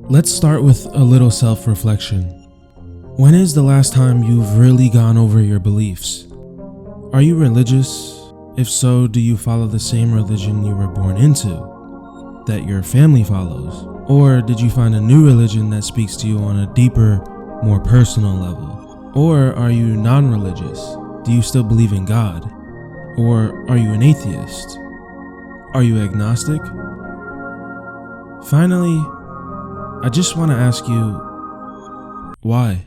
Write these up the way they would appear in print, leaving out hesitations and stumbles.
Let's start with a little self-reflection. When is the last time you've really gone over your beliefs? Are you religious? If so, do you follow the same religion you were born into, that your family follows? Or did you find a new religion that speaks to you on a deeper, more personal level? Or are you non-religious? Do you still believe in God? Or are you an atheist? Are you agnostic? Finally, I just want to ask you, why?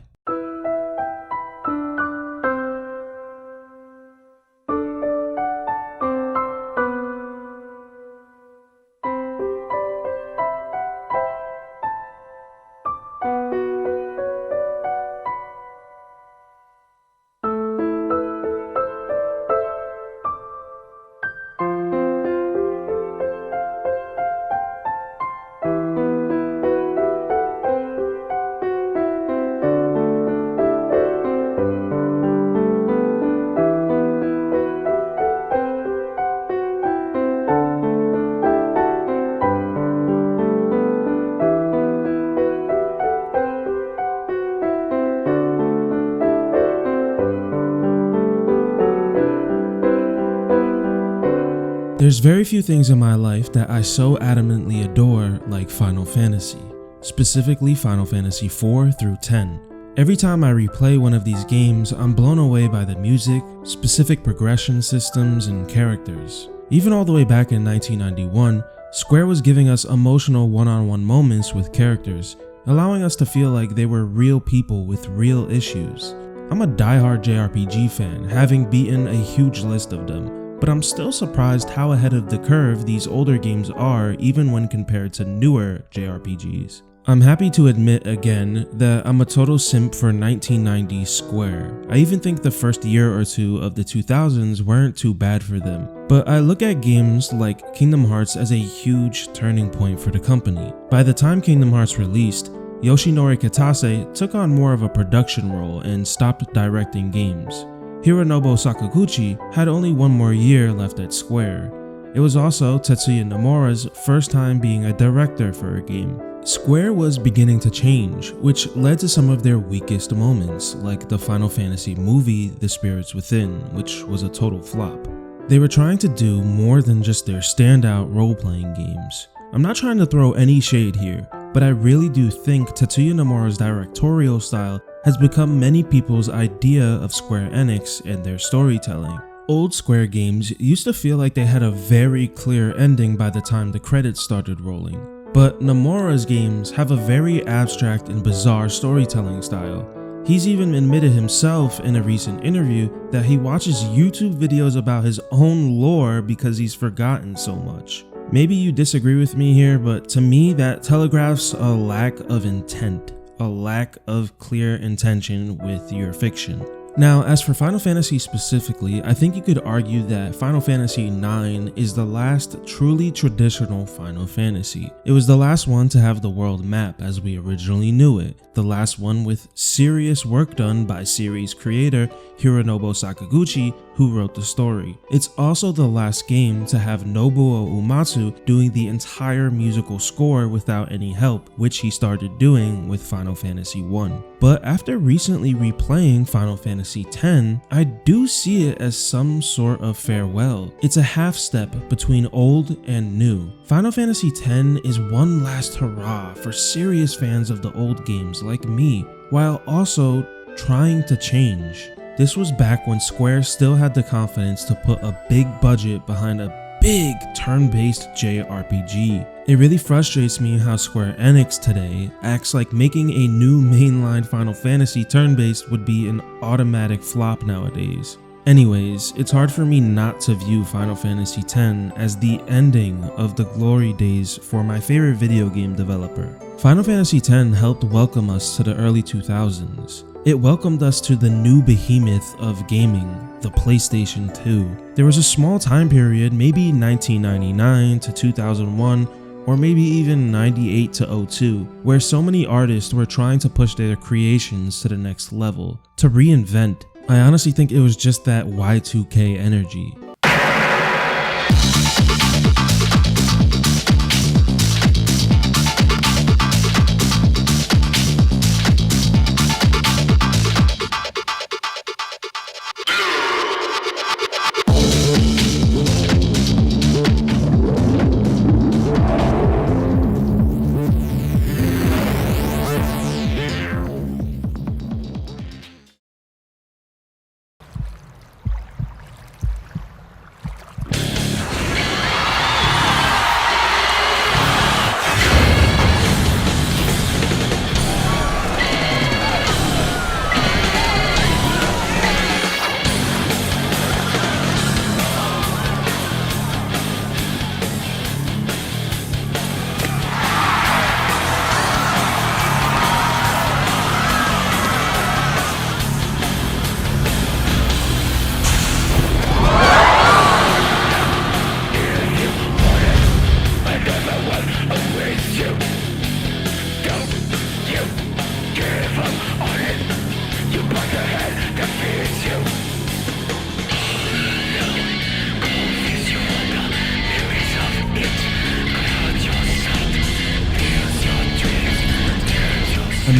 There's very few things in my life that I so adamantly adore like Final Fantasy, specifically Final Fantasy 4 through 10. Every time I replay one of these games, I'm blown away by the music, specific progression systems, and characters. Even all the way back in 1991, Square was giving us emotional one-on-one moments with characters, allowing us to feel like they were real people with real issues. I'm a diehard JRPG fan, having beaten a huge list of them, but I'm still surprised how ahead of the curve these older games are even when compared to newer JRPGs. I'm happy to admit again that I'm a total simp for 1990s Square. I even think the first year or two of the 2000s weren't too bad for them. But I look at games like Kingdom Hearts as a huge turning point for the company. By the time Kingdom Hearts released, Yoshinori Kitase took on more of a production role and stopped directing games. Hironobu Sakaguchi had only one more year left at Square. It was also Tetsuya Nomura's first time being a director for a game. Square was beginning to change, which led to some of their weakest moments, like the Final Fantasy movie The Spirits Within, which was a total flop. They were trying to do more than just their standout role-playing games. I'm not trying to throw any shade here, but I really do think Tetsuya Nomura's directorial style has become many people's idea of Square Enix and their storytelling. Old Square games used to feel like they had a very clear ending by the time the credits started rolling. But Nomura's games have a very abstract and bizarre storytelling style. He's even admitted himself in a recent interview that he watches YouTube videos about his own lore because he's forgotten so much. Maybe you disagree with me here, but to me that telegraphs a lack of intent. A lack of clear intention with your fiction. Now, as for Final Fantasy specifically, I think you could argue that Final Fantasy IX is the last truly traditional Final Fantasy. It was the last one to have the world map as we originally knew it, the last one with serious work done by series creator Hironobu Sakaguchi, who wrote the story. It's also the last game to have Nobuo Uematsu doing the entire musical score without any help, which he started doing with Final Fantasy I. But after recently replaying Final Fantasy X, I do see it as some sort of farewell. It's a half step between old and new. Final Fantasy X is one last hurrah for serious fans of the old games like me, while also trying to change. This was back when Square still had the confidence to put a big budget behind a big turn-based JRPG. It really frustrates me how Square Enix today acts like making a new mainline Final Fantasy turn-based would be an automatic flop nowadays. Anyways, it's hard for me not to view Final Fantasy X as the ending of the glory days for my favorite video game developer. Final Fantasy X helped welcome us to the early 2000s. It welcomed us to the new behemoth of gaming, the PlayStation 2. There was a small time period, maybe 1999 to 2001, or maybe even 98 to 02, where so many artists were trying to push their creations to the next level, to reinvent. I honestly think it was just that Y2K energy.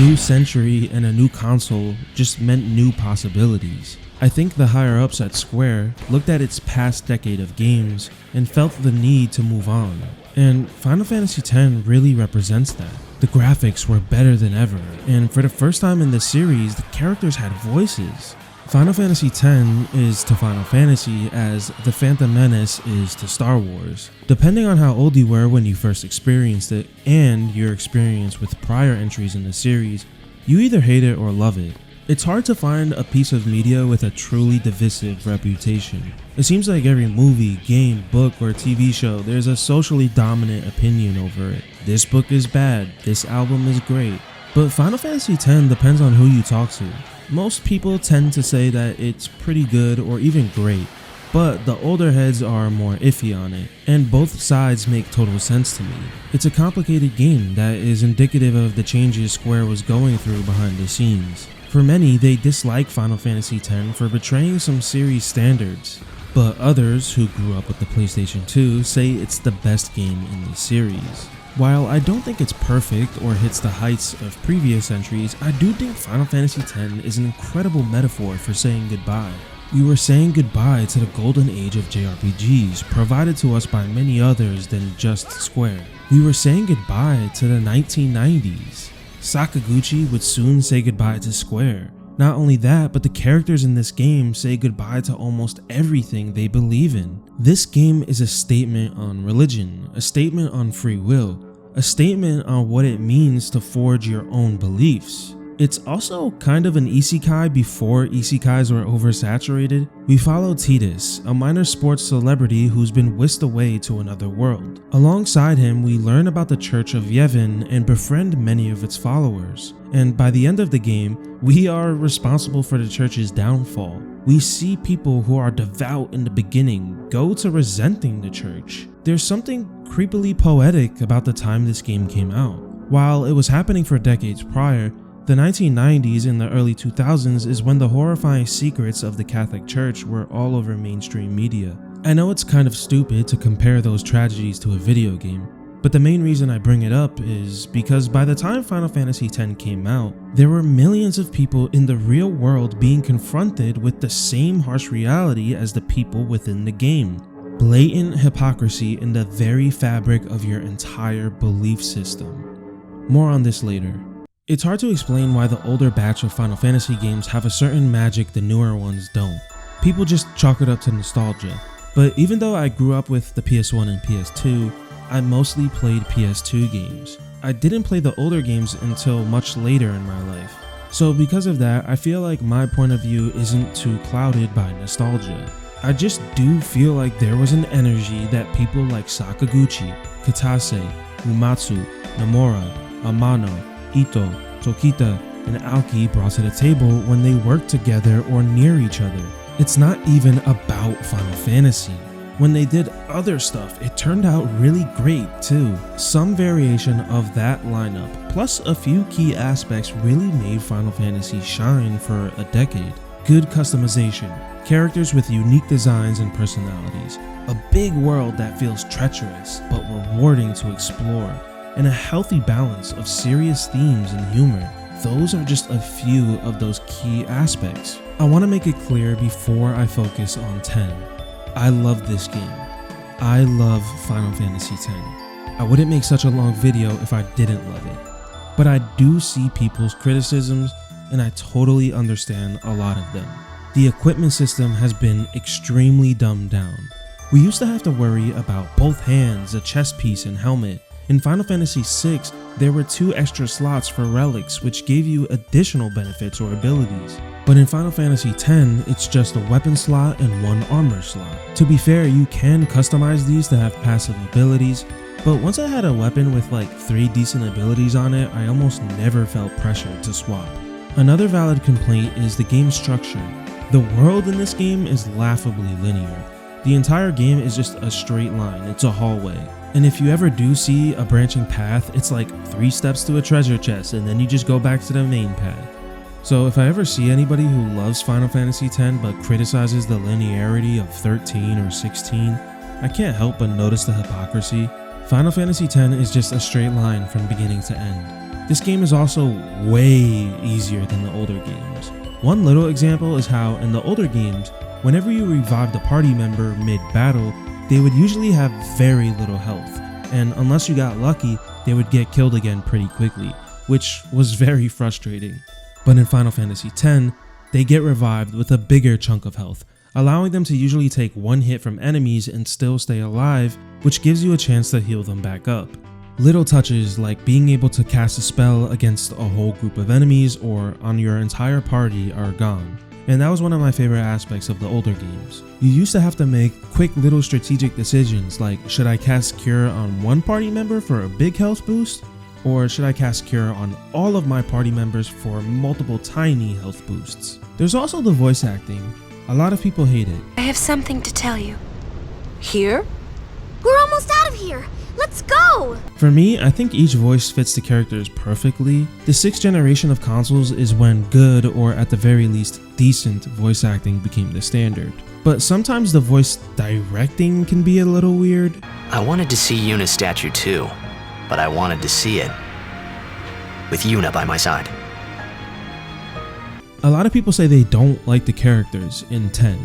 new century and a new console just meant new possibilities. I think the higher ups at Square looked at its past decade of games and felt the need to move on. And Final Fantasy X really represents that. The graphics were better than ever, and for the first time in the series, the characters had voices. Final Fantasy X is to Final Fantasy as The Phantom Menace is to Star Wars. Depending on how old you were when you first experienced it, and your experience with prior entries in the series, you either hate it or love it. It's hard to find a piece of media with a truly divisive reputation. It seems like every movie, game, book, or TV show, there's a socially dominant opinion over it. This book is bad, this album is great. But Final Fantasy X depends on who you talk to. Most people tend to say that it's pretty good or even great, but the older heads are more iffy on it, and both sides make total sense to me. It's a complicated game that is indicative of the changes Square was going through behind the scenes. For many, they dislike Final Fantasy X for betraying some series standards, but others who grew up with the PlayStation 2 say it's the best game in the series. While I don't think it's perfect or hits the heights of previous entries, I do think Final Fantasy X is an incredible metaphor for saying goodbye. We were saying goodbye to the golden age of JRPGs, provided to us by many others than just Square. We were saying goodbye to the 1990s. Sakaguchi would soon say goodbye to Square. Not only that, but the characters in this game say goodbye to almost everything they believe in. This game is a statement on religion, a statement on free will, a statement on what it means to forge your own beliefs. It's also kind of an isekai before isekais were oversaturated. We follow Tidus, a minor sports celebrity who's been whisked away to another world. Alongside him, we learn about the Church of Yevon and befriend many of its followers. And by the end of the game, we are responsible for the church's downfall. We see people who are devout in the beginning go to resenting the church. There's something creepily poetic about the time this game came out. While it was happening for decades prior, the 1990s and the early 2000s is when the horrifying secrets of the Catholic Church were all over mainstream media. I know it's kind of stupid to compare those tragedies to a video game, but the main reason I bring it up is because by the time Final Fantasy X came out, there were millions of people in the real world being confronted with the same harsh reality as the people within the game. Blatant hypocrisy in the very fabric of your entire belief system. More on this later. It's hard to explain why the older batch of Final Fantasy games have a certain magic the newer ones don't. People just chalk it up to nostalgia. But even though I grew up with the PS1 and PS2, I mostly played PS2 games. I didn't play the older games until much later in my life. So because of that, I feel like my point of view isn't too clouded by nostalgia. I just do feel like there was an energy that people like Sakaguchi, Kitase, Uematsu, Nomura, Amano, Ito, Tokita, and Aoki brought to the table when they worked together or near each other. It's not even about Final Fantasy. When they did other stuff, it turned out really great too. Some variation of that lineup, plus a few key aspects really made Final Fantasy shine for a decade. Good customization, characters with unique designs and personalities, a big world that feels treacherous but rewarding to explore, and a healthy balance of serious themes and humor. Those are just a few of those key aspects. I want to make it clear before I focus on 10. I love this game. I love Final Fantasy X. I wouldn't make such a long video if I didn't love it. But I do see people's criticisms and I totally understand a lot of them. The equipment system has been extremely dumbed down. We used to have to worry about both hands, a chest piece, and helmet. In Final Fantasy VI, there were 2 extra slots for relics which gave you additional benefits or abilities. But in Final Fantasy X, it's just a weapon slot and 1 armor slot. To be fair, you can customize these to have passive abilities, but once I had a weapon with like 3 decent abilities on it, I almost never felt pressured to swap. Another valid complaint is the game structure. The world in this game is laughably linear. The entire game is just a straight line, it's a hallway. And if you ever do see a branching path, it's like 3 steps to a treasure chest and then you just go back to the main path. So if I ever see anybody who loves Final Fantasy X but criticizes the linearity of 13 or 16, I can't help but notice the hypocrisy. Final Fantasy X is just a straight line from beginning to end. This game is also way easier than the older games. One little example is how in the older games, whenever you revived a party member mid-battle, they would usually have very little health, and unless you got lucky, they would get killed again pretty quickly, which was very frustrating. But in Final Fantasy X, they get revived with a bigger chunk of health, allowing them to usually take one hit from enemies and still stay alive, which gives you a chance to heal them back up. Little touches like being able to cast a spell against a whole group of enemies or on your entire party are gone. And that was one of my favorite aspects of the older games. You used to have to make quick little strategic decisions like, should I cast Cure on one party member for a big health boost? Or should I cast Cure on all of my party members for multiple tiny health boosts? There's also the voice acting. A lot of people hate it. I have something to tell you. Here? We're almost out of here! Let's go! For me, I think each voice fits the characters perfectly. The 6th generation of consoles is when good, or at the very least decent, voice acting became the standard. But sometimes the voice directing can be a little weird. I wanted to see Yuna's statue too, but I wanted to see it with Yuna by my side. A lot of people say they don't like the characters in 10.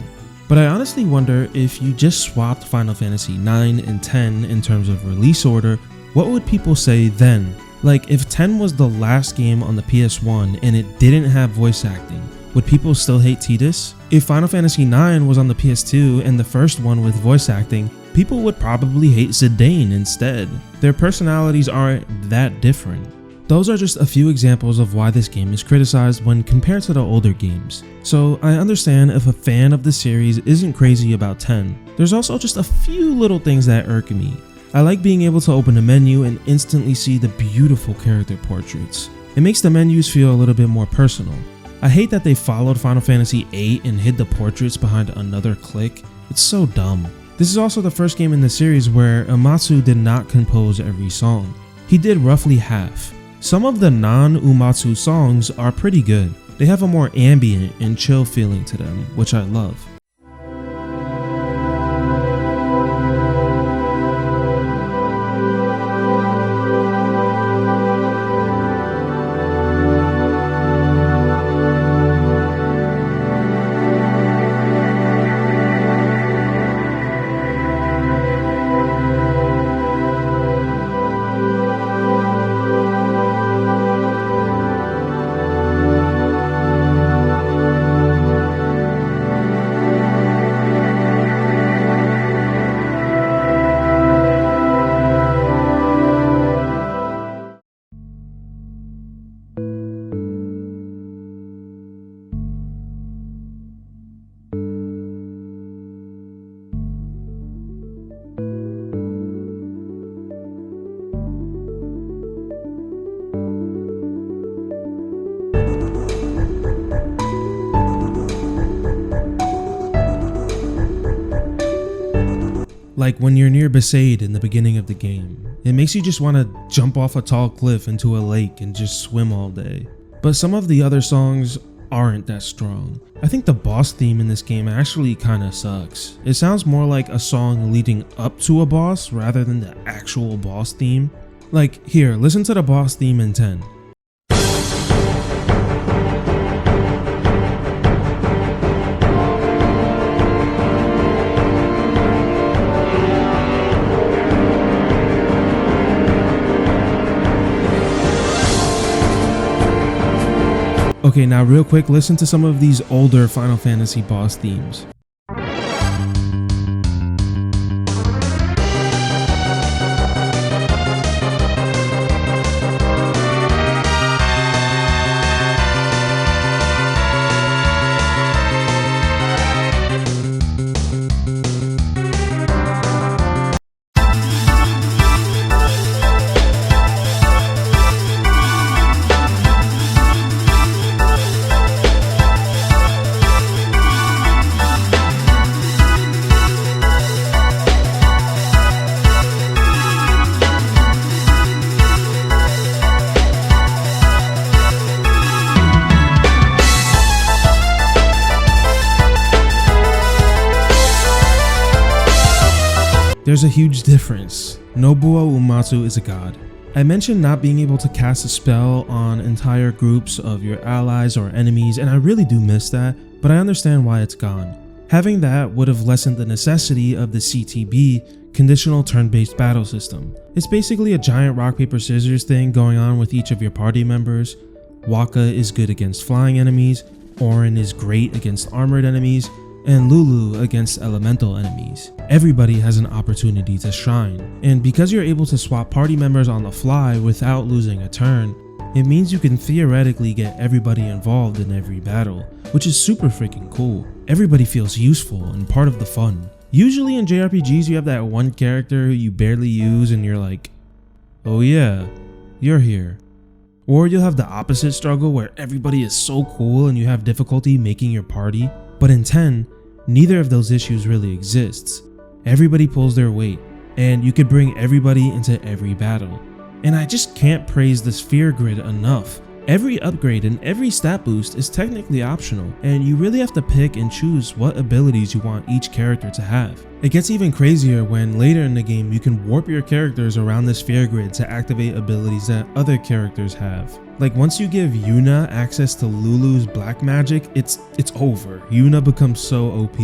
But I honestly wonder if you just swapped Final Fantasy 9 and 10 in terms of release order, what would people say then? Like if 10 was the last game on the PS1 and it didn't have voice acting, would people still hate Tidus? If Final Fantasy 9 was on the PS2 and the first one with voice acting, people would probably hate Zidane instead. Their personalities aren't that different. Those are just a few examples of why this game is criticized when compared to the older games. So I understand if a fan of the series isn't crazy about 10. There's also just a few little things that irk me. I like being able to open a menu and instantly see the beautiful character portraits. It makes the menus feel a little bit more personal. I hate that they followed Final Fantasy VIII and hid the portraits behind another click. It's so dumb. This is also the first game in the series where Uematsu did not compose every song. He did roughly half. Some of the non-Uematsu songs are pretty good. They have a more ambient and chill feeling to them, which I love. Like when you're near Besaid in the beginning of the game. It makes you just want to jump off a tall cliff into a lake and just swim all day. But some of the other songs aren't that strong. I think the boss theme in this game actually kinda sucks. It sounds more like a song leading up to a boss rather than the actual boss theme. Like here, listen to the boss theme in 10. Okay, now real quick, listen to some of these older Final Fantasy boss themes. There's a huge difference. Nobuo Uematsu is a god. I mentioned not being able to cast a spell on entire groups of your allies or enemies, and I really do miss that, but I understand why it's gone. Having that would have lessened the necessity of the CTB, conditional turn-based battle system. It's basically a giant rock paper scissors thing going on with each of your party members. Waka is good against flying enemies, Auron is great against armored enemies, and Lulu against elemental enemies. Everybody has an opportunity to shine, and because you're able to swap party members on the fly without losing a turn, it means you can theoretically get everybody involved in every battle, which is super freaking cool. Everybody feels useful and part of the fun. Usually in JRPGs you have that one character who you barely use and you're like, oh yeah, you're here. Or you'll have the opposite struggle where everybody is so cool and you have difficulty making your party. But in 10, neither of those issues really exists. Everybody pulls their weight, and you could bring everybody into every battle. And I just can't praise the sphere grid enough. Every upgrade and every stat boost is technically optional, and you really have to pick and choose what abilities you want each character to have. It gets even crazier when later in the game you can warp your characters around the sphere grid to activate abilities that other characters have. Like once you give Yuna access to Lulu's black magic, it's over. Yuna becomes so OP.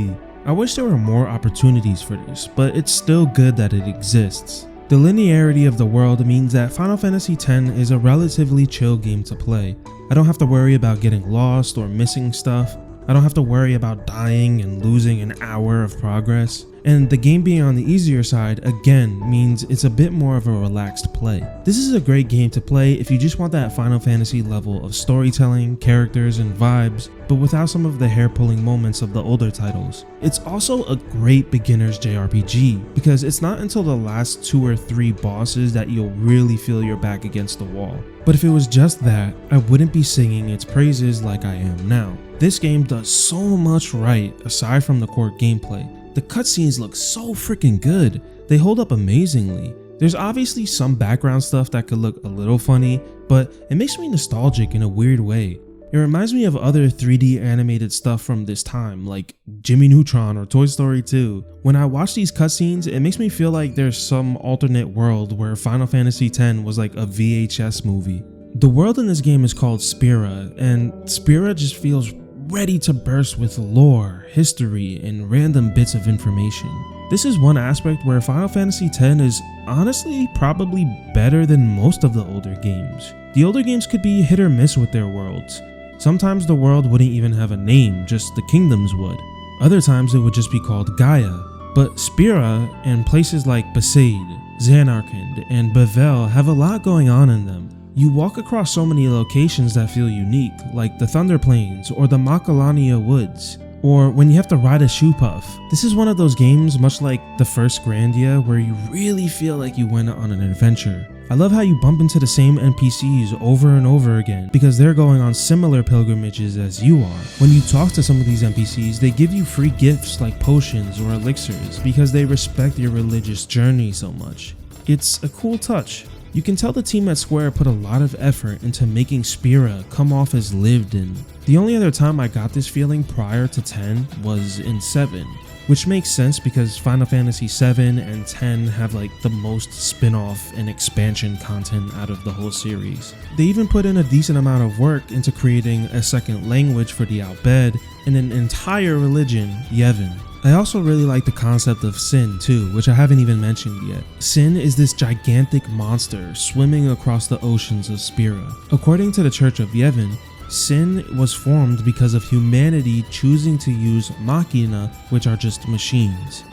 I wish there were more opportunities for this, but it's still good that it exists. The linearity of the world means that Final Fantasy X is a relatively chill game to play. I don't have to worry about getting lost or missing stuff. I don't have to worry about dying and losing an hour of progress. And the game being on the easier side again means it's a bit more of a relaxed play. This is a great game to play if you just want that Final Fantasy level of storytelling, characters, and vibes, but without some of the hair-pulling moments of the older titles. It's also a great beginner's JRPG because it's not until the last 2 or 3 bosses that you'll really feel your back against the wall. But if it was just that, I wouldn't be singing its praises like I am now. This game does so much right aside from the core gameplay. The cutscenes look so freaking good. They hold up amazingly. There's obviously some background stuff that could look a little funny, but it makes me nostalgic in a weird way. It reminds me of other 3D animated stuff from this time, like Jimmy Neutron or Toy Story 2. When I watch these cutscenes, it makes me feel like there's some alternate world where Final Fantasy X was like a VHS movie. The world in this game is called Spira, and Spira just feels ready to burst with lore, history, and random bits of information. This is one aspect where Final Fantasy X is honestly probably better than most of the older games. The older games could be hit or miss with their worlds. Sometimes the world wouldn't even have a name, just the kingdoms would. Other times it would just be called Gaia. But Spira and places like Besaid, Zanarkand, and Bavel have a lot going on in them. You walk across so many locations that feel unique, like the Thunder Plains or the Macalania Woods, or when you have to ride a shoe puff. This is one of those games, much like the first Grandia, where you really feel like you went on an adventure. I love how you bump into the same NPCs over and over again because they're going on similar pilgrimages as you are. When you talk to some of these NPCs, they give you free gifts like potions or elixirs because they respect your religious journey so much. It's a cool touch. You can tell the team at Square put a lot of effort into making Spira come off as lived in. The only other time I got this feeling prior to 10 was in 7, which makes sense because Final Fantasy 7 and 10 have like the most spin-off and expansion content out of the whole series. They even put in a decent amount of work into creating a second language for the Albed and an entire religion, Yevon. I also really like the concept of Sin too, which I haven't even mentioned yet. Sin is this gigantic monster swimming across the oceans of Spira. According to the Church of Yevon, Sin was formed because of humanity choosing to use machina, which are just machines.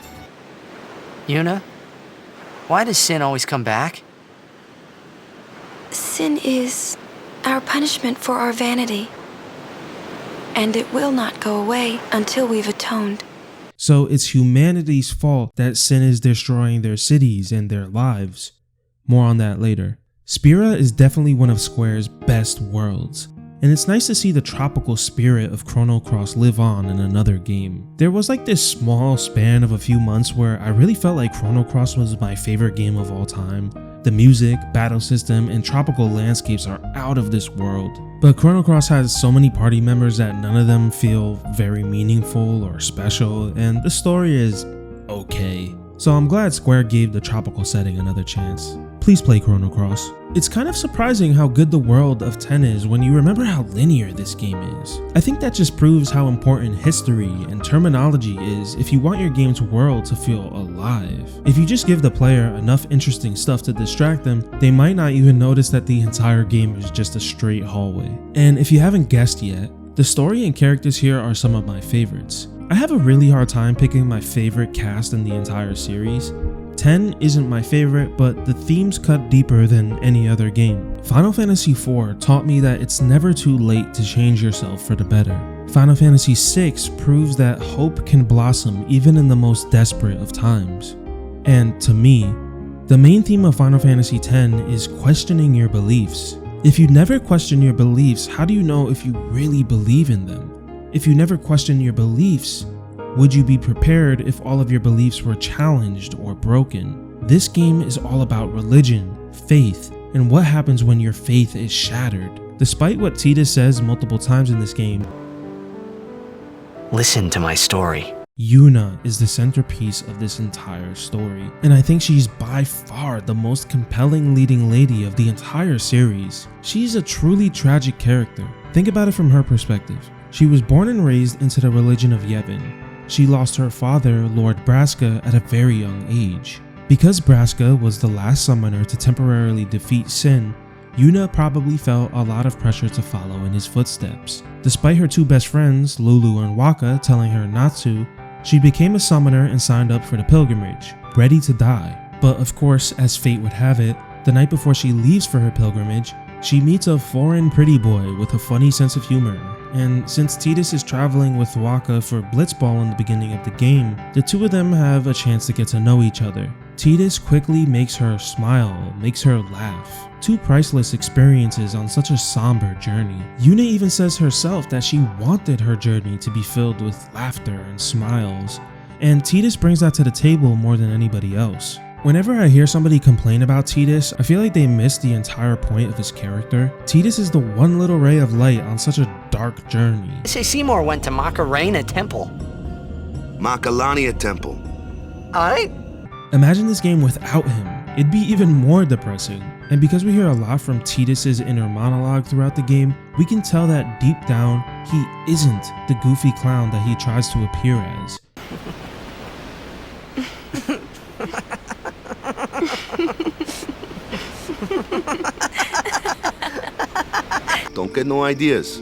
Yuna? Why does Sin always come back? Sin is our punishment for our vanity. And it will not go away until we've atoned. So it's humanity's fault that Sin is destroying their cities and their lives. More on that later. Spira is definitely one of Square's best worlds, and it's nice to see the tropical spirit of Chrono Cross live on in another game. There was like this small span of a few months where I really felt like Chrono Cross was my favorite game of all time. The music, battle system, and tropical landscapes are out of this world. But Chrono Cross has so many party members that none of them feel very meaningful or special, and the story is okay. so I'm glad Square gave the tropical setting another chance. Please play Chrono Cross. It's kind of surprising how good the world of 10 is when you remember how linear this game is. I think that just proves how important history and terminology is if you want your game's world to feel alive. If you just give the player enough interesting stuff to distract them, they might not even notice that the entire game is just a straight hallway. And if you haven't guessed yet, the story and characters here are some of my favorites. I have a really hard time picking my favorite cast in the entire series. 10 isn't my favorite, but the themes cut deeper than any other game. Final Fantasy IV taught me that it's never too late to change yourself for the better. Final Fantasy VI proves that hope can blossom even in the most desperate of times. And to me, the main theme of Final Fantasy X is questioning your beliefs. If you never question your beliefs, how do you know if you really believe in them? If you never question your beliefs, would you be prepared if all of your beliefs were challenged or broken? This game is all about religion, faith, and what happens when your faith is shattered. Despite what Tidus says multiple times in this game, Listen to my story. Yuna is the centerpiece of this entire story, and I think she's by far the most compelling leading lady of the entire series. She's a truly tragic character. Think about it from her perspective. She was born and raised into the religion of Yevon. She lost her father, Lord Braska, at a very young age. Because Braska was the last summoner to temporarily defeat Sin, Yuna probably felt a lot of pressure to follow in his footsteps. Despite her two best friends, Lulu and Waka, telling her not to, she became a summoner and signed up for the pilgrimage, ready to die. But of course, as fate would have it, the night before she leaves for her pilgrimage, she meets a foreign pretty boy with a funny sense of humor. And since Tidus is traveling with Waka for Blitzball in the beginning of the game, the two of them have a chance to get to know each other. Tidus quickly makes her smile, makes her laugh. Two priceless experiences on such a somber journey. Yuna even says herself that she wanted her journey to be filled with laughter and smiles, and Tidus brings that to the table more than anybody else. Whenever I hear somebody complain about Tidus, I feel like they miss the entire point of his character. Tidus is the one little ray of light on such a dark journey. They say Seymour went to Macarena Temple. Macalania Temple. Alright. Imagine this game without him. It'd be even more depressing. And because we hear a lot from Tidus' inner monologue throughout the game, we can tell that deep down, he isn't the goofy clown that he tries to appear as. Don't get no ideas.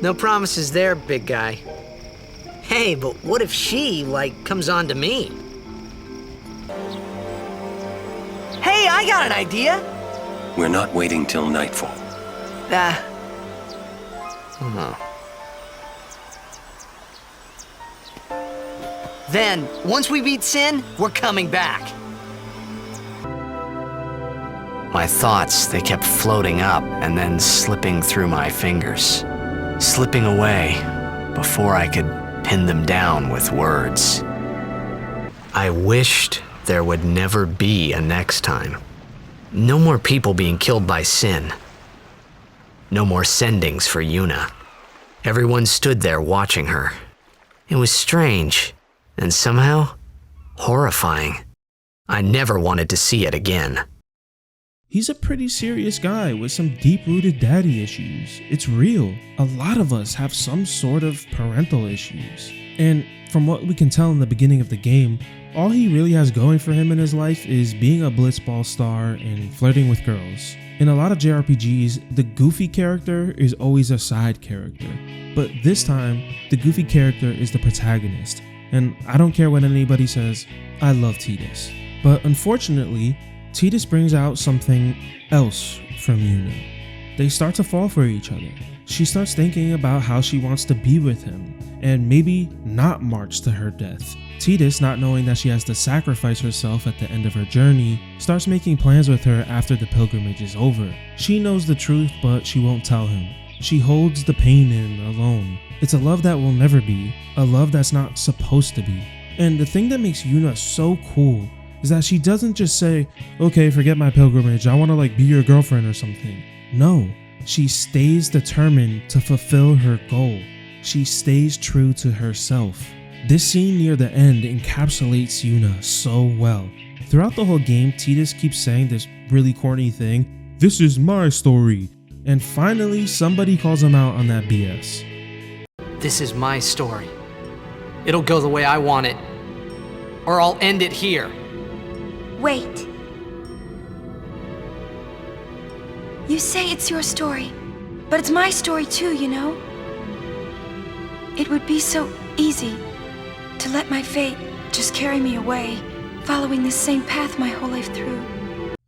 No promises there, big guy. Hey, but what if she, comes on to me? Hey, I got an idea! We're not waiting till nightfall. Then, once we beat Sin, we're coming back. My thoughts, they kept floating up and then slipping through my fingers. Slipping away before I could pin them down with words. I wished there would never be a next time. No more people being killed by Sin. No more sendings for Yuna. Everyone stood there watching her. It was strange and somehow horrifying. I never wanted to see it again. He's a pretty serious guy with some deep-rooted daddy issues. It's real. A lot of us have some sort of parental issues. And from what we can tell in the beginning of the game, all he really has going for him in his life is being a blitzball star and flirting with girls. In a lot of JRPGs, the goofy character is always a side character. But this time, the goofy character is the protagonist. And I don't care what anybody says, I love Tidus. But unfortunately, Tidus brings out something else from Yuna. They start to fall for each other. She starts thinking about how she wants to be with him, and maybe not march to her death. Tidus, not knowing that she has to sacrifice herself at the end of her journey, starts making plans with her after the pilgrimage is over. She knows the truth, but she won't tell him. She holds the pain in alone. It's a love that will never be, a love that's not supposed to be. And the thing that makes Yuna so cool is that she doesn't just say, okay, forget my pilgrimage, I want to be your girlfriend or something. No, she stays determined to fulfill her goal. She stays true to herself. This scene near the end encapsulates Yuna so well. Throughout the whole game, Tidus keeps saying this really corny thing, "This is my story," and finally somebody calls him out on that BS. This is my story. It'll go the way I want it, or I'll end it here. Wait. You say it's your story, but it's my story too, you know? It would be so easy to let my fate just carry me away, following this same path my whole life through.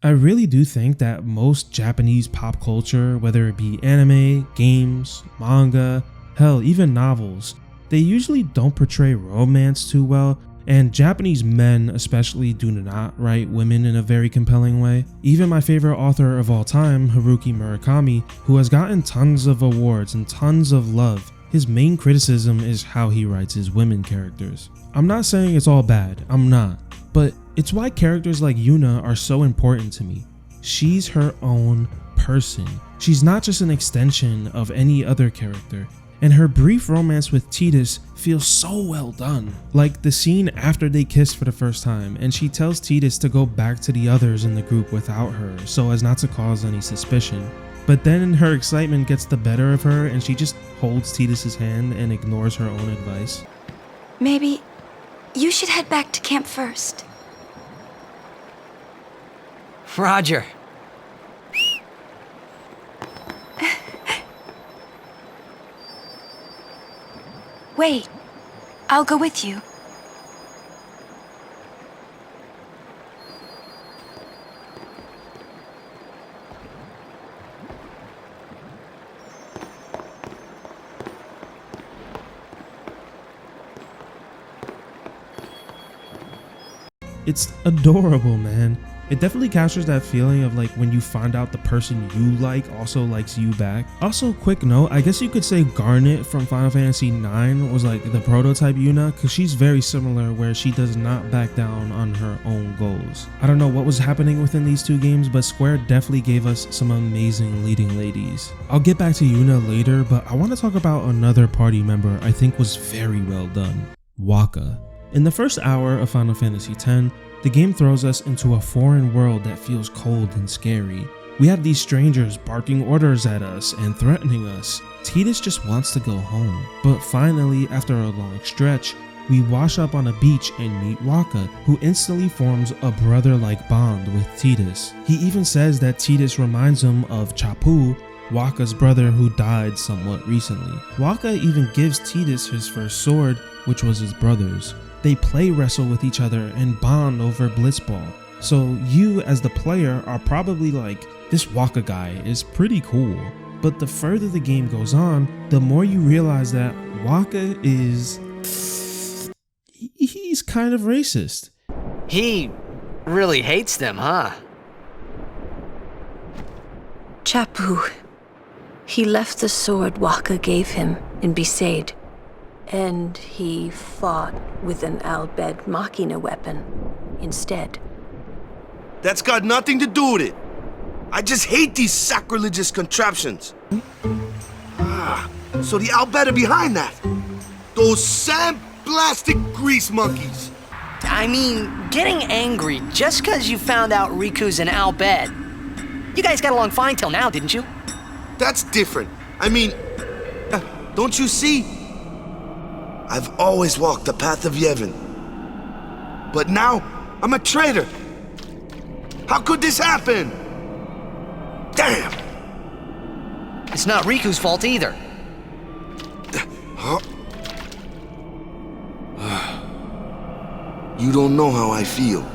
I really do think that most Japanese pop culture, whether it be anime, games, manga, hell, even novels, they usually don't portray romance too well, and Japanese men especially do not write women in a very compelling way. Even my favorite author of all time, Haruki Murakami, who has gotten tons of awards and tons of love, his main criticism is how he writes his women characters. I'm not saying it's all bad, I'm not, but it's why characters like Yuna are so important to me. She's her own person. She's not just an extension of any other character. And her brief romance with Tidus feels so well done. Like the scene after they kiss for the first time and she tells Tidus to go back to the others in the group without her so as not to cause any suspicion. But then her excitement gets the better of her and she just holds Tidus' hand and ignores her own advice. Maybe you should head back to camp first. Roger. Wait, I'll go with you. It's adorable, man. It definitely captures that feeling of like when you find out the person you like also likes you back. Also, quick note, I guess you could say Garnet from Final Fantasy IX was like the prototype Yuna, because she's very similar where she does not back down on her own goals. I don't know what was happening within these two games, but Square definitely gave us some amazing leading ladies. I'll get back to Yuna later, but I want to talk about another party member I think was very well done, Wakka. In the first hour of Final Fantasy X, the game throws us into a foreign world that feels cold and scary. We have these strangers barking orders at us and threatening us. Tidus just wants to go home. But finally, after a long stretch, we wash up on a beach and meet Wakka, who instantly forms a brother-like bond with Tidus. He even says that Tidus reminds him of Chapu, Wakka's brother who died somewhat recently. Wakka even gives Tidus his first sword, which was his brother's. They play wrestle with each other and bond over Blitzball. So you as the player are probably like, this Wakka guy is pretty cool. But the further the game goes on, the more you realize that Wakka he's kind of racist. He really hates them, huh? Chapu. He left the sword Wakka gave him in Besaid. And he fought with an Al-Bhed Machina weapon instead. That's got nothing to do with it. I just hate these sacrilegious contraptions. So the Al-Bhed are behind that. Those sandblasted grease monkeys. I mean, getting angry just because you found out Riku's an Al-Bhed. You guys got along fine till now, didn't you? That's different. I mean, don't you see? I've always walked the path of Yevon. But now, I'm a traitor. How could this happen? Damn! It's not Riku's fault either. Huh? You don't know how I feel.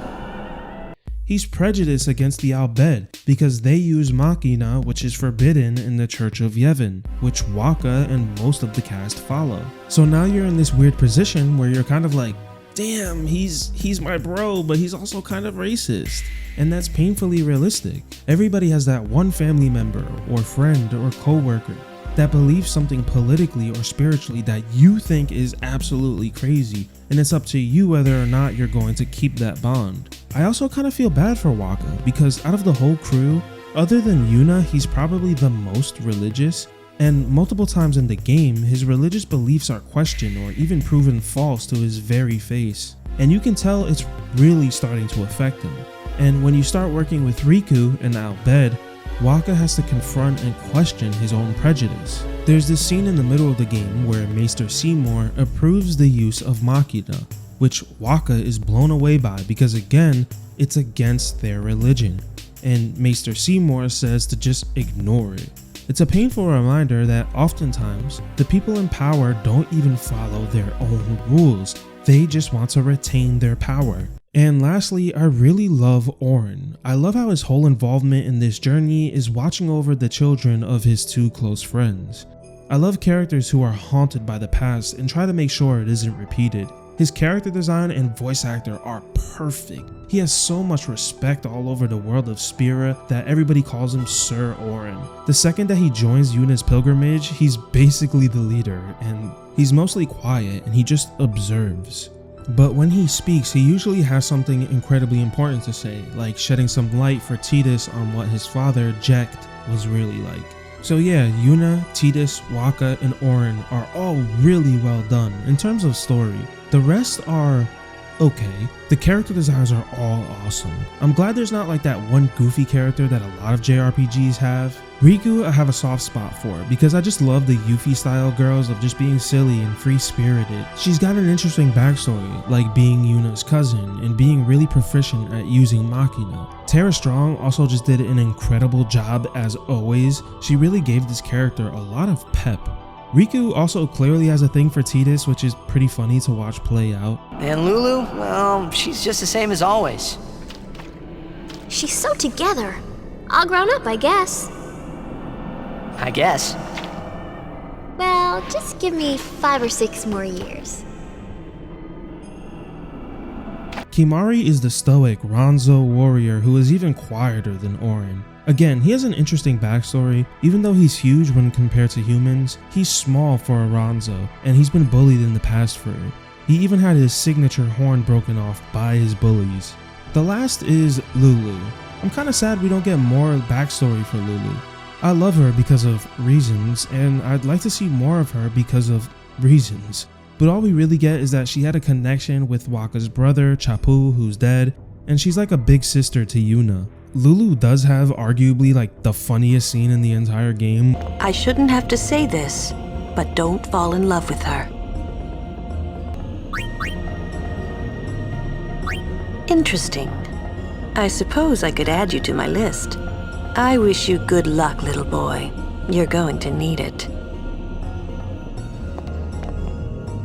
He's prejudiced against the Al-Bhed because they use Machina, which is forbidden in the Church of Yevon, which Wakka and most of the cast follow. So now you're in this weird position where you're kind of like, damn, he's my bro, but he's also kind of racist. And that's painfully realistic. Everybody has that one family member or friend or coworker that believes something politically or spiritually that you think is absolutely crazy, and it's up to you whether or not you're going to keep that bond. I also kind of feel bad for Wakka because out of the whole crew, other than Yuna, he's probably the most religious, and multiple times in the game, his religious beliefs are questioned or even proven false to his very face. And you can tell it's really starting to affect him. And when you start working with Riku and Al Bhed, Wakka has to confront and question his own prejudice. There's this scene in the middle of the game where Maester Seymour approves the use of Machina, which Wakka is blown away by because again, it's against their religion. And Maester Seymour says to just ignore it. It's a painful reminder that oftentimes, the people in power don't even follow their own rules. They just want to retain their power. And lastly, I really love Auron. I love how his whole involvement in this journey is watching over the children of his two close friends. I love characters who are haunted by the past and try to make sure it isn't repeated. His character design and voice actor are perfect. He has so much respect all over the world of Spira that everybody calls him Sir Auron. The second that he joins Yuna's pilgrimage, he's basically the leader, and he's mostly quiet and he just observes. But when he speaks, he usually has something incredibly important to say, like shedding some light for Tidus on what his father, Jecht, was really like. So yeah, Yuna, Tidus, Wakka, and Auron are all really well done in terms of story. The rest are okay. The character designs are all awesome. I'm glad there's not like that one goofy character that a lot of JRPGs have. Riku I have a soft spot for because I just love the Yuffie style girls of just being silly and free-spirited. She's got an interesting backstory, like being Yuna's cousin and being really proficient at using Machina. Tara Strong also just did an incredible job as always. She really gave this character a lot of pep. Riku also clearly has a thing for Tidus, which is pretty funny to watch play out. And Lulu, well, she's just the same as always. She's so together. All grown up, I guess. I guess. Well, just give me 5 or 6 more years. Kimahri is the stoic Ranzo warrior who is even quieter than Auron. Again, he has an interesting backstory. Even though he's huge when compared to humans, he's small for a Ranzo, and he's been bullied in the past for it. He even had his signature horn broken off by his bullies. The last is Lulu. I'm kinda sad we don't get more backstory for Lulu. I love her because of reasons, and I'd like to see more of her because of reasons. But all we really get is that she had a connection with Wakka's brother, Chapu, who's dead, and she's like a big sister to Yuna. Lulu does have arguably like the funniest scene in the entire game. I shouldn't have to say this, but don't fall in love with her. Interesting. I suppose I could add you to my list. I wish you good luck, little boy. You're going to need it.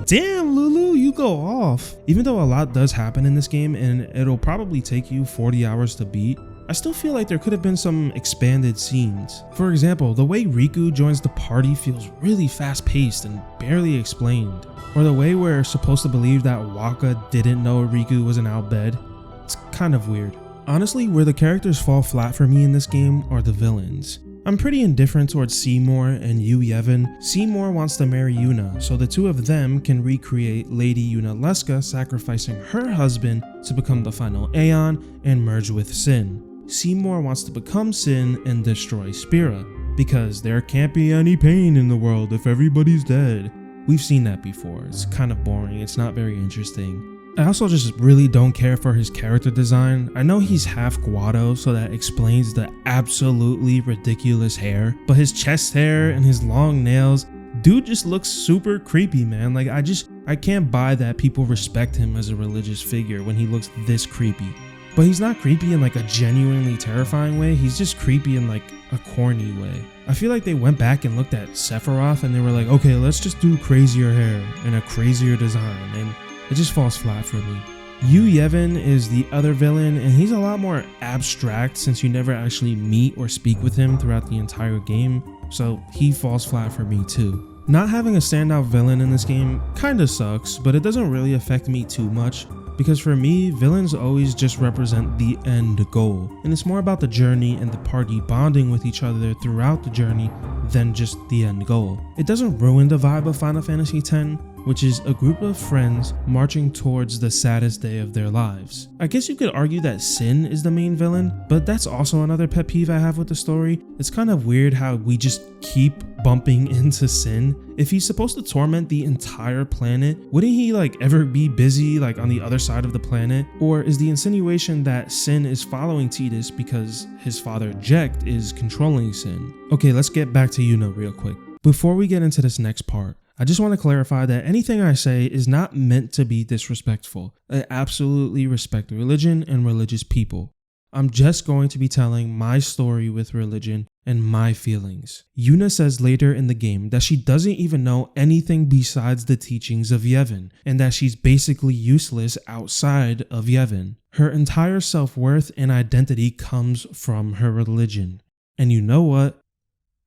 Damn, Lulu, you go off. Even though a lot does happen in this game and it'll probably take you 40 hours to beat, I still feel like there could have been some expanded scenes. For example, the way Riku joins the party feels really fast-paced and barely explained. Or the way we're supposed to believe that Wakka didn't know Riku was an Al Bhed. It's kind of weird. Honestly, where the characters fall flat for me in this game are the villains. I'm pretty indifferent towards Seymour and Yu Yevon. Seymour wants to marry Yuna, so the two of them can recreate Lady Yuna Leska sacrificing her husband to become the final Aeon and merge with Sin. Seymour wants to become Sin and destroy Spira, because there can't be any pain in the world if everybody's dead. We've seen that before. It's kind of boring. It's not very interesting. I also just really don't care for his character design. I know he's half Guado, so that explains the absolutely ridiculous hair, but his chest hair and his long nails, dude just looks super creepy, man. Like I can't buy that people respect him as a religious figure when he looks this creepy. But he's not creepy in like a genuinely terrifying way, he's just creepy in like a corny way. I feel like they went back and looked at Sephiroth and they were like, okay, let's just do crazier hair and a crazier design, and it just falls flat for me. Yu Yevon is the other villain, and he's a lot more abstract since you never actually meet or speak with him throughout the entire game, so he falls flat for me too. Not having a standout villain in this game kinda sucks, but it doesn't really affect me too much, because for me, villains always just represent the end goal, and it's more about the journey and the party bonding with each other throughout the journey than just the end goal. It doesn't ruin the vibe of Final Fantasy X, which is a group of friends marching towards the saddest day of their lives. I guess you could argue that Sin is the main villain, but that's also another pet peeve I have with the story. It's kind of weird how we just keep bumping into Sin. If he's supposed to torment the entire planet, wouldn't he ever be busy on the other side of the planet? Or is the insinuation that Sin is following Tidus because his father Jekt is controlling Sin? Okay, let's get back to Yuna real quick. Before we get into this next part, I just want to clarify that anything I say is not meant to be disrespectful. I absolutely respect religion and religious people. I'm just going to be telling my story with religion and my feelings. Yuna says later in the game that she doesn't even know anything besides the teachings of Yevon, and that she's basically useless outside of Yevon. Her entire self-worth and identity comes from her religion. And you know what?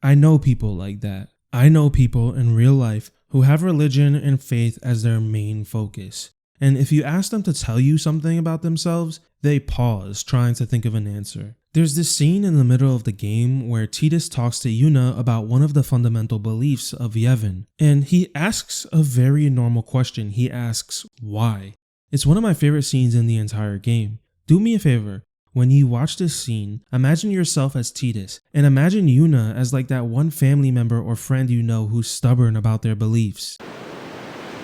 I know people like that. I know people in real life who have religion and faith as their main focus. And if you ask them to tell you something about themselves, they pause trying to think of an answer. There's this scene in the middle of the game where Tidus talks to Yuna about one of the fundamental beliefs of Yevon, and he asks a very normal question. He asks, why? It's one of my favorite scenes in the entire game. Do me a favor, when you watch this scene, imagine yourself as Tidus, and imagine Yuna as that one family member or friend you know who's stubborn about their beliefs.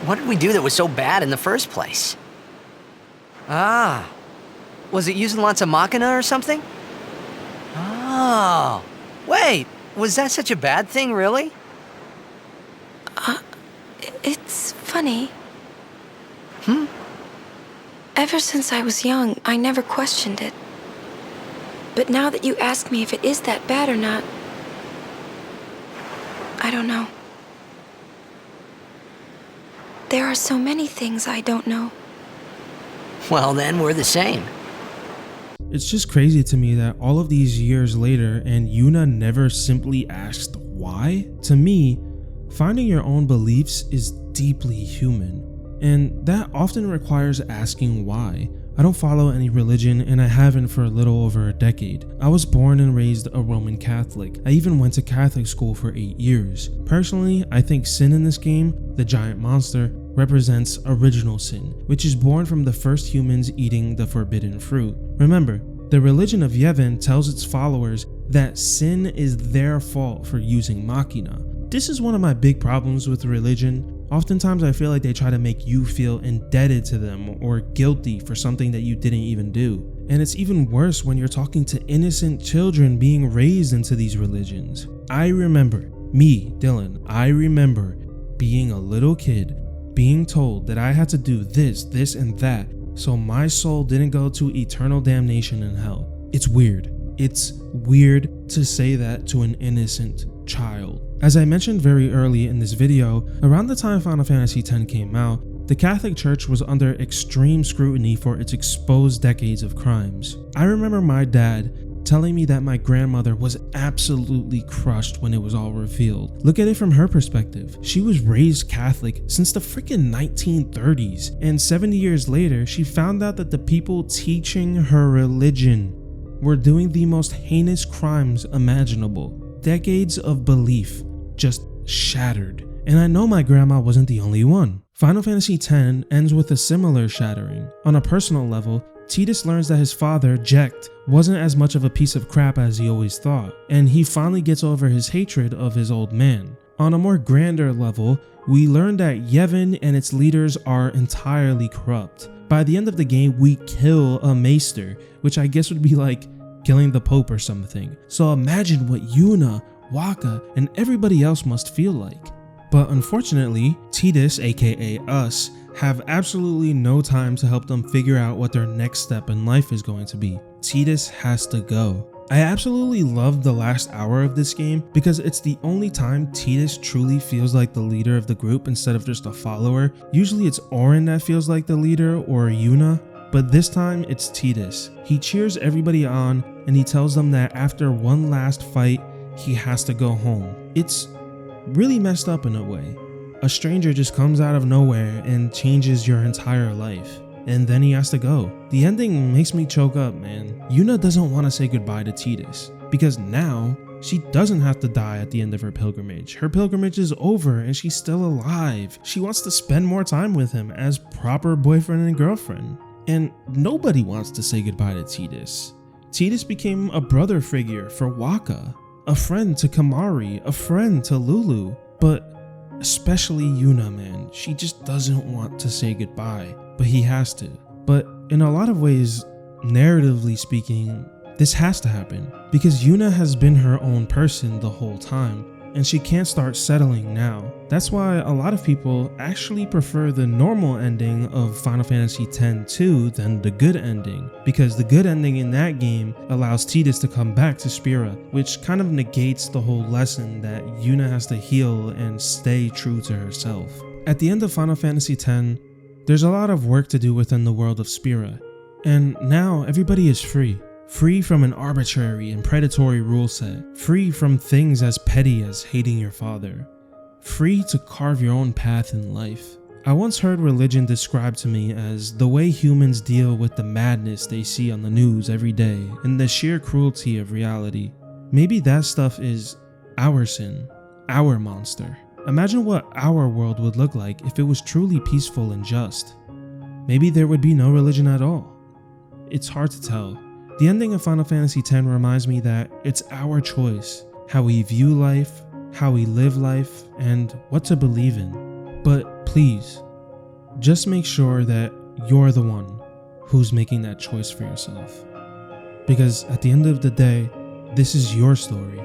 What did we do that was so bad in the first place? Ah, was it using lots of machina or something? Oh, wait, was that such a bad thing, really? It's funny. Ever since I was young, I never questioned it. But now that you ask me if it is that bad or not, I don't know. There are so many things I don't know. Well, then we're the same. It's just crazy to me that all of these years later and Yuna never simply asked why. To me, finding your own beliefs is deeply human, and that often requires asking why. I don't follow any religion, and I haven't for a little over a decade. I was born and raised a Roman Catholic. I even went to Catholic school for 8 years. Personally, I think Sin in this game, the giant monster, represents original sin, which is born from the first humans eating the forbidden fruit. Remember, the religion of Yevon tells its followers that sin is their fault for using machina. This is one of my big problems with religion. Oftentimes I feel like they try to make you feel indebted to them or guilty for something that you didn't even do. And it's even worse when you're talking to innocent children being raised into these religions. I remember, I remember being a little kid being told that I had to do this and that so my soul didn't go to eternal damnation in hell. It's weird. It's weird to say that to an innocent child. As I mentioned very early in this video, around the time Final Fantasy X came out, the Catholic Church was under extreme scrutiny for its exposed decades of crimes. I remember my dad telling me that my grandmother was absolutely crushed when it was all revealed. Look at it from her perspective. She was raised Catholic since the freaking 1930s, and 70 years later, she found out that the people teaching her religion were doing the most heinous crimes imaginable. Decades of belief just shattered. And I know my grandma wasn't the only one. Final Fantasy X ends with a similar shattering. On a personal level, Tidus learns that his father, Jekt, wasn't as much of a piece of crap as he always thought, and he finally gets over his hatred of his old man. On a more grander level, we learn that Yevon and its leaders are entirely corrupt. By the end of the game, we kill a maester, which I guess would be like killing the Pope or something. So imagine what Yuna, Wakka, and everybody else must feel like. But unfortunately, Tidus, aka us, have absolutely no time to help them figure out what their next step in life is going to be. Tidus has to go. I absolutely love the last hour of this game because it's the only time Tidus truly feels like the leader of the group instead of just a follower. Usually it's Auron that feels like the leader, or Yuna, but this time it's Tidus. He cheers everybody on and he tells them that after one last fight, he has to go home. It's really messed up in a way. A stranger just comes out of nowhere and changes your entire life. and then he has to go. The ending makes me choke up, man. Yuna doesn't want to say goodbye to Tidus, because now she doesn't have to die at the end of her pilgrimage. Her pilgrimage is over and she's still alive. She wants to spend more time with him as proper boyfriend and girlfriend. And nobody wants to say goodbye to Tidus. Tidus became a brother figure for Waka, a friend to Kamari, a friend to Lulu, but especially Yuna, man. She just doesn't want to say goodbye, but he has to. But in a lot of ways, narratively speaking, this has to happen because Yuna has been her own person the whole time and she can't start settling now. That's why a lot of people actually prefer the normal ending of Final Fantasy X-2 than the good ending, because the good ending in that game allows Tidus to come back to Spira, which kind of negates the whole lesson that Yuna has to heal and stay true to herself. At the end of Final Fantasy X, there's a lot of work to do within the world of Spira, and now everybody is free. Free from an arbitrary and predatory rule set, free from things as petty as hating your father, free to carve your own path in life. I once heard religion described to me as the way humans deal with the madness they see on the news every day and the sheer cruelty of reality. Maybe that stuff is our sin, our monster. Imagine what our world would look like if it was truly peaceful and just. Maybe there would be no religion at all. It's hard to tell. The ending of Final Fantasy X reminds me that it's our choice, how we view life, how we live life, and what to believe in. But please, just make sure that you're the one who's making that choice for yourself. Because at the end of the day, this is your story.